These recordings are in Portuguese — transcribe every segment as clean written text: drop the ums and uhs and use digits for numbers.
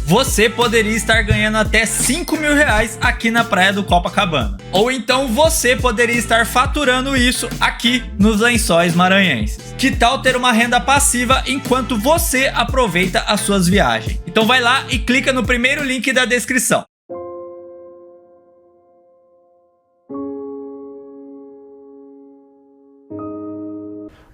você poderia estar ganhando até R$5.000 aqui na praia do Copacabana. Ou então você poderia estar faturando isso aqui nos Lençóis Maranhenses. Que tal ter uma renda passiva enquanto você aproveita as suas viagens? Então vai lá e clica no primeiro link da descrição.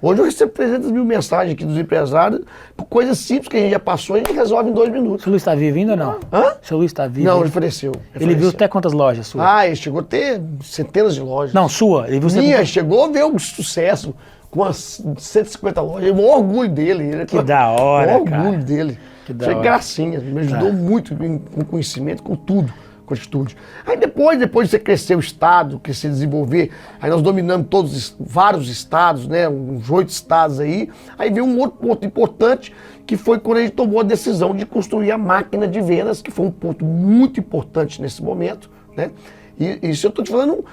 Hoje eu recebo 300 mil mensagens aqui dos empresários, por coisas simples que a gente já passou, a gente resolve em 2 minutos. O seu Luiz está vivo ainda ou não? Hã? O seu Luiz está vivo? Não, ele faleceu. Ele viu até quantas lojas suas? Ah, ele chegou a ter centenas de lojas. Não, sua. Ele viu Minha, chegou a ver o sucesso com as 150 lojas. O maior orgulho dele. Que da hora, o maior orgulho dele. Que da Foi hora. gracinha, me ajudou muito com conhecimento, com tudo. Com atitude. Aí depois de você crescer o estado, crescer, desenvolver, aí nós dominamos vários estados, né, uns 8 estados aí veio um outro ponto importante, que foi quando a gente tomou a decisão de construir a máquina de vendas, que foi um ponto muito importante nesse momento, né, e isso eu tô te falando,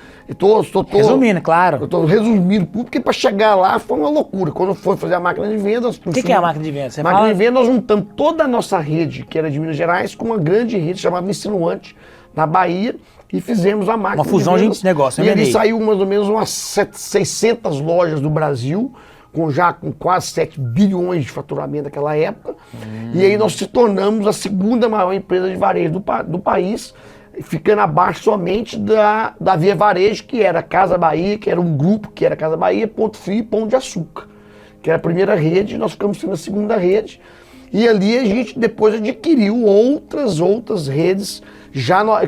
resumindo, claro. Eu tô resumindo tudo, porque para chegar lá foi uma loucura. Quando foi fazer a máquina de vendas... O que é a máquina de vendas? A máquina de vendas, nós juntamos toda a nossa rede, que era de Minas Gerais, com uma grande rede chamada Insinuante, na Bahia, e fizemos a máquina uma fusão de negócio, e ali saiu mais ou menos umas 600 lojas do Brasil, com quase 7 bilhões de faturamento naquela época. E aí nós se tornamos a segunda maior empresa de varejo do país, ficando abaixo somente da Via Varejo, que era Casa Bahia, que era um grupo, que era Casa Bahia, Ponto Frio e Pão de Açúcar, que era a primeira rede, e nós ficamos sendo a segunda rede. E ali a gente depois adquiriu outras redes, que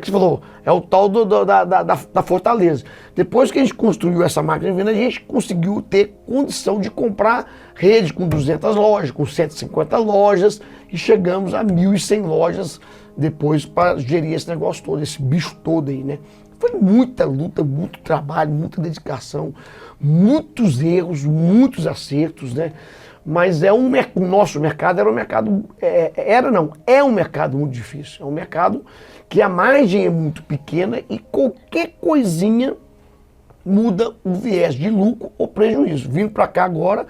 você falou, é o tal da Fortaleza. Depois que a gente construiu essa máquina de venda, a gente conseguiu ter condição de comprar rede com 200 lojas, com 150 lojas, e chegamos a 1.100 lojas depois para gerir esse negócio todo, esse bicho todo aí, né? Foi muita luta, muito trabalho, muita dedicação, muitos erros, muitos acertos, né? Mas o nosso mercado é um mercado muito difícil. É um mercado que a margem é muito pequena e qualquer coisinha muda o viés de lucro ou prejuízo. Vindo para cá agora,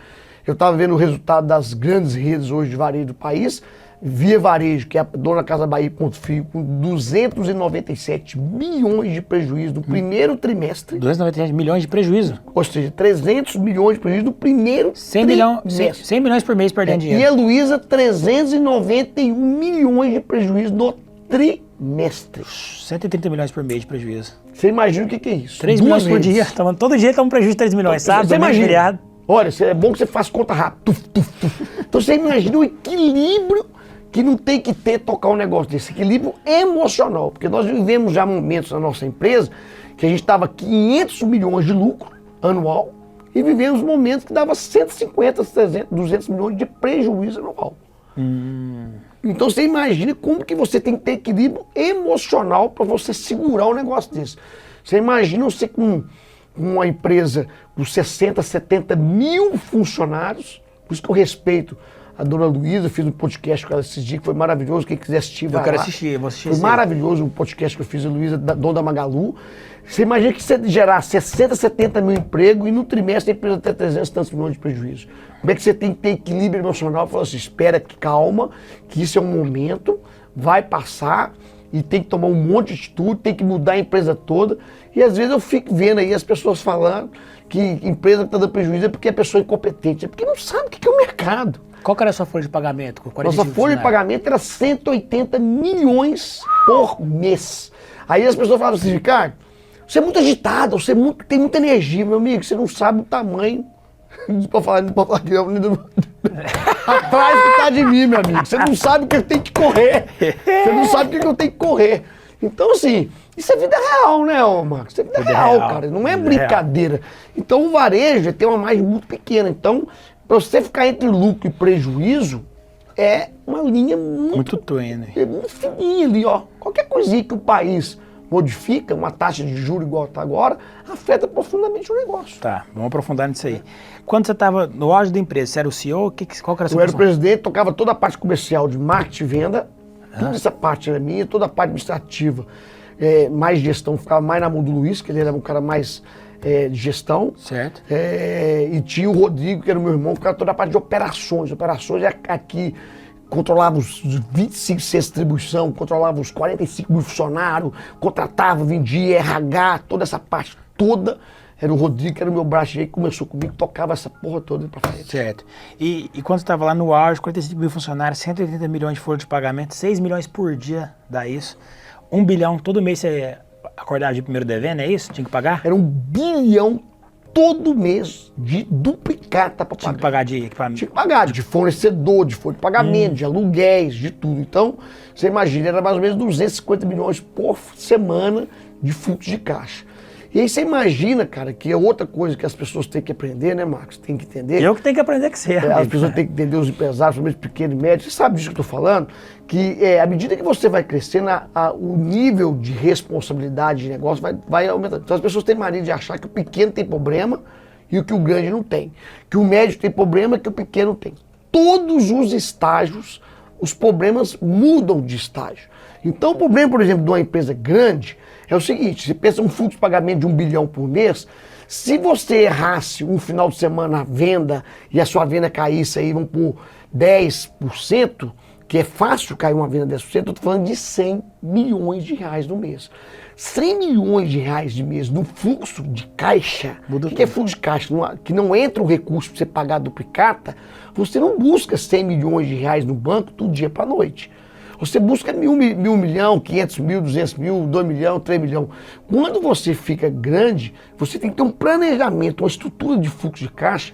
eu estava vendo o resultado das grandes redes hoje de varejo do país. Via Varejo, que é a dona Casa Bahia e Ponto Frio, com 297 milhões de prejuízo no primeiro trimestre. 297 milhões de prejuízo? Ou seja, 300 milhões de prejuízo no primeiro 100 milhões por mês perdendo dinheiro. E a Luiza, 391 milhões de prejuízo no trimestre. 130 milhões por mês de prejuízo. Você imagina o que é isso? 3 milhões por dia. Todo dia está um prejuízo de 3 milhões, sabe? Você imagina. Olha, é bom que você faça conta rápido. Então você imagina o equilíbrio que não tem que tocar um negócio desse, equilíbrio emocional, porque nós vivemos já momentos na nossa empresa que a gente estava 500 milhões de lucro anual e vivemos momentos que dava 150, 300, 200 milhões de prejuízo anual. Então você imagina como que você tem que ter equilíbrio emocional para você segurar um negócio desse. Você imagina você com uma empresa com 60, 70 mil funcionários, por isso que eu respeito a dona Luiza, fiz um podcast com ela esses dias, que foi maravilhoso, quem quiser assistir, vai lá. Eu quero assistir, vou assistir. Foi maravilhoso o podcast que eu fiz, a Luiza, dona da Magalu. Você imagina que você gerar 60, 70 mil empregos e no trimestre a empresa tem 300 e tantos milhões de prejuízo. Como é que você tem que ter equilíbrio emocional? Falar assim, espera, calma, que isso é um momento, vai passar e tem que tomar um monte de atitude, tem que mudar a empresa toda. E às vezes eu fico vendo aí as pessoas falando que empresa que está dando prejuízo é porque a pessoa é incompetente, é porque não sabe o que é o mercado. Qual que era a sua folha de pagamento? Nossa folha de pagamento era 180 milhões por mês. Aí as pessoas falavam assim, Ricardo, você é muito agitado, tem muita energia, meu amigo, você não sabe o tamanho. Não pode falar aqui, atrás que tá de mim, meu amigo. Você não sabe o que eu tenho que correr. Você não sabe o que eu tenho que correr. Então, assim, isso é vida real, né, Marcos? Isso é vida real, cara. Não é brincadeira. Real. Então, o varejo tem uma margem muito pequena. Então, para você ficar entre lucro e prejuízo, é uma linha muito tênue. Muito fininha ali, ó. Qualquer coisinha que o país modifica, uma taxa de juros igual está agora, afeta profundamente o negócio. Tá, vamos aprofundar nisso aí. Quando você estava no auge da empresa, você era o CEO, qual que era a sua Eu era o presidente, tocava toda a parte comercial de marketing e venda, toda essa parte era minha, toda a parte administrativa, mais gestão, ficava mais na mão do Luiz, que ele era um cara mais de gestão. Certo. E tinha o Rodrigo, que era o meu irmão, ficava toda a parte de operações. Operações é aqui, controlava os 25 centros de distribuição, controlava os 45 mil funcionários, contratava, vendia, RH, toda essa parte toda. Era o Rodrigo, que era o meu braço direito, começou comigo, tocava essa porra toda pra frente. Certo. E quando você estava lá no auge, 45 mil funcionários, 180 milhões de folha de pagamento, 6 milhões por dia dá isso. 1 bilhão, todo mês você acordava de primeiro devendo, é isso? Tinha que pagar? Era 1 bilhão todo mês de duplicata pra pagar. Tinha que pagar de equipamento? Tinha que pagar de fornecedor, de folha de pagamento, de aluguéis, de tudo. Então, você imagina, era mais ou menos 250 milhões por semana de fluxo de caixa. E aí você imagina, cara, que é outra coisa que as pessoas têm que aprender, né, Marcos? Tem que entender. Eu que tenho que aprender que você. As pessoas têm que entender, os empresários, principalmente pequenos e médios. Você sabe disso que eu estou falando? Que à medida que você vai crescendo, o nível de responsabilidade de negócio vai aumentando. Então as pessoas têm mania de achar que o pequeno tem problema e o que o grande não tem. Que o médio tem problema e que o pequeno tem. Todos os estágios, os problemas mudam de estágio. Então o problema, por exemplo, de uma empresa grande é o seguinte: você pensa um fluxo de pagamento de 1 bilhão por mês, se você errasse um final de semana a venda e a sua venda caísse aí, vamos por 10%, que é fácil cair uma venda de 10%, eu estou falando de 100 milhões de reais no mês. 100 milhões de reais de mês no fluxo de caixa. O que é fluxo de caixa? Que não entra um recurso para você pagar a duplicata, você não busca 100 milhões de reais no banco do dia para a noite. Você busca 1 milhão, 500 mil, 200 mil, 2 milhões, 3 milhões. Quando você fica grande, você tem que ter um planejamento, uma estrutura de fluxo de caixa,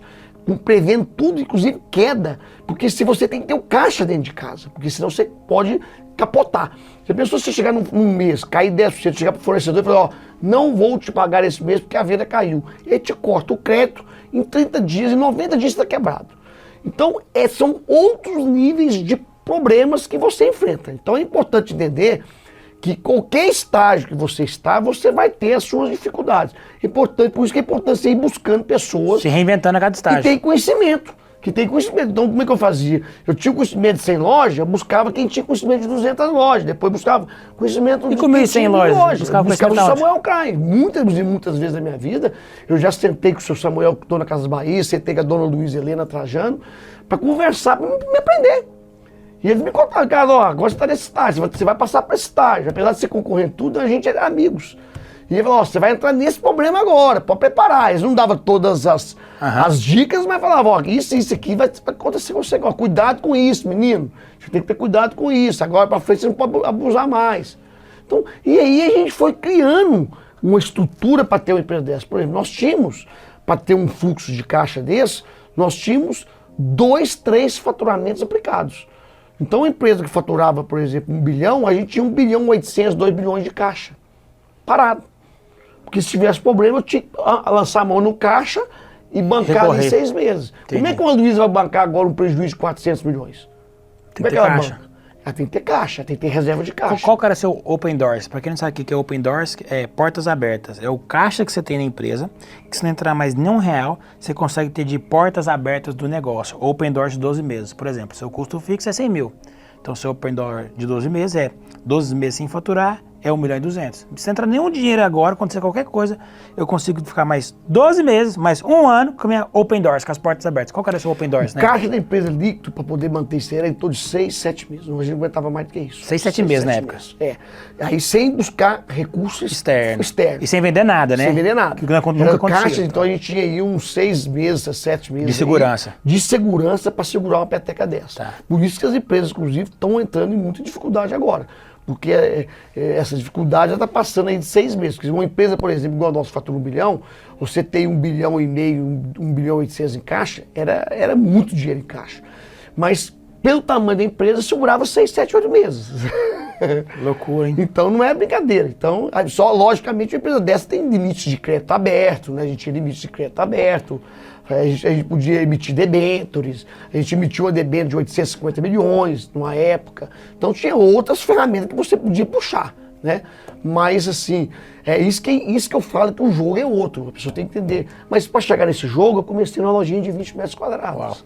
prevendo tudo, inclusive queda. Porque se você tem que ter o caixa dentro de casa, porque senão você pode capotar. Se a pessoa você chegar num mês, cair 10%, chegar para o fornecedor e falar, ó, não vou te pagar esse mês porque a venda caiu. Ele te corta o crédito, em 30 dias, em 90 dias você está quebrado. Então, são outros níveis de problemas que você enfrenta. Então é importante entender que qualquer estágio que você está, você vai ter as suas dificuldades. Importante, por isso que é importante você ir buscando pessoas se reinventando a cada estágio. Que tem conhecimento. Então como é que eu fazia? Eu tinha conhecimento de 100 lojas, eu buscava quem tinha conhecimento de 200 lojas, depois buscava conhecimento de 100 lojas? Buscava o Samuel Klein. Muitas vezes na minha vida, eu já sentei com o seu Samuel, que estou na Casas Bahia, sentei com a dona Luísa Helena Trajano, para conversar, para me aprender. E eles me contaram, cara, ó, agora você está nesse estágio, você vai passar para esse estágio. Apesar de ser concorrente tudo, a gente é amigos. E ele falou, ó, você vai entrar nesse problema agora, pode preparar. Eles não davam todas as dicas, mas falavam, ó, isso aqui vai acontecer com você. Ó, cuidado com isso, menino. Você tem que ter cuidado com isso. Agora para frente você não pode abusar mais. Então, e aí a gente foi criando uma estrutura para ter uma empresa dessa. Por exemplo, nós tínhamos, para ter um fluxo de caixa desse, nós tínhamos 2, 3 faturamentos aplicados. Então, a empresa que faturava, por exemplo, 1 bilhão, a gente tinha 1 bilhão 800, 2 bilhões de caixa. Parado. Porque se tivesse problema, eu tinha que lançar a mão no caixa e bancar em 6 meses. Entendi. Como é que uma Luísa vai bancar agora um prejuízo de 400 milhões? Tem que ter caixa. Ela tem que ter caixa, tem que ter reserva de caixa. Qual que era seu Open Doors? Para quem não sabe o que é Open Doors, é portas abertas. É o caixa que você tem na empresa, que se não entrar mais nenhum real, você consegue ter de portas abertas do negócio. Open Doors de 12 meses. Por exemplo, seu custo fixo é 100 mil. Então, seu Open Door de 12 meses é 12 meses sem faturar, é 1 milhão e 200. Se não entrar nenhum dinheiro agora, acontecer qualquer coisa, eu consigo ficar mais 12 meses, mais 1 ano com a minha Open Doors, com as portas abertas. Qual que era o seu Open Doors, né? Caixa da empresa líquido para poder manter isso era em torno de 6, 7 meses. Hoje não aguentava mais do que isso. 6, 7 meses na época. É. Aí sem buscar recursos externos. E sem vender nada, né? Sem vender nada. Que nunca aconteceu. Caixa, então a gente tinha aí uns 6 meses, 7 meses. De segurança. De segurança para segurar uma peteca dessa. Tá. Por isso que as empresas, inclusive, estão entrando em muita dificuldade agora. Porque essa dificuldade já está passando aí de 6 meses. Porque uma empresa, por exemplo, igual a nossa fatura 1 bilhão, você tem 1 bilhão e meio, 1 bilhão e 800 em caixa, era muito dinheiro em caixa. Mas pelo tamanho da empresa, segurava 6, 7, 8 meses. Loucura, hein? Então não é brincadeira. Então, só logicamente uma empresa dessa tem limites de crédito aberto, né? A gente tinha limites de crédito aberto, a gente podia emitir debêntures, a gente emitiu uma debênture de 850 milhões numa época. Então tinha outras ferramentas que você podia puxar, né? Mas assim, é isso que eu falo, que o jogo é outro, a pessoa tem que entender. Mas para chegar nesse jogo, eu comecei numa lojinha de 20 metros quadrados. Uau.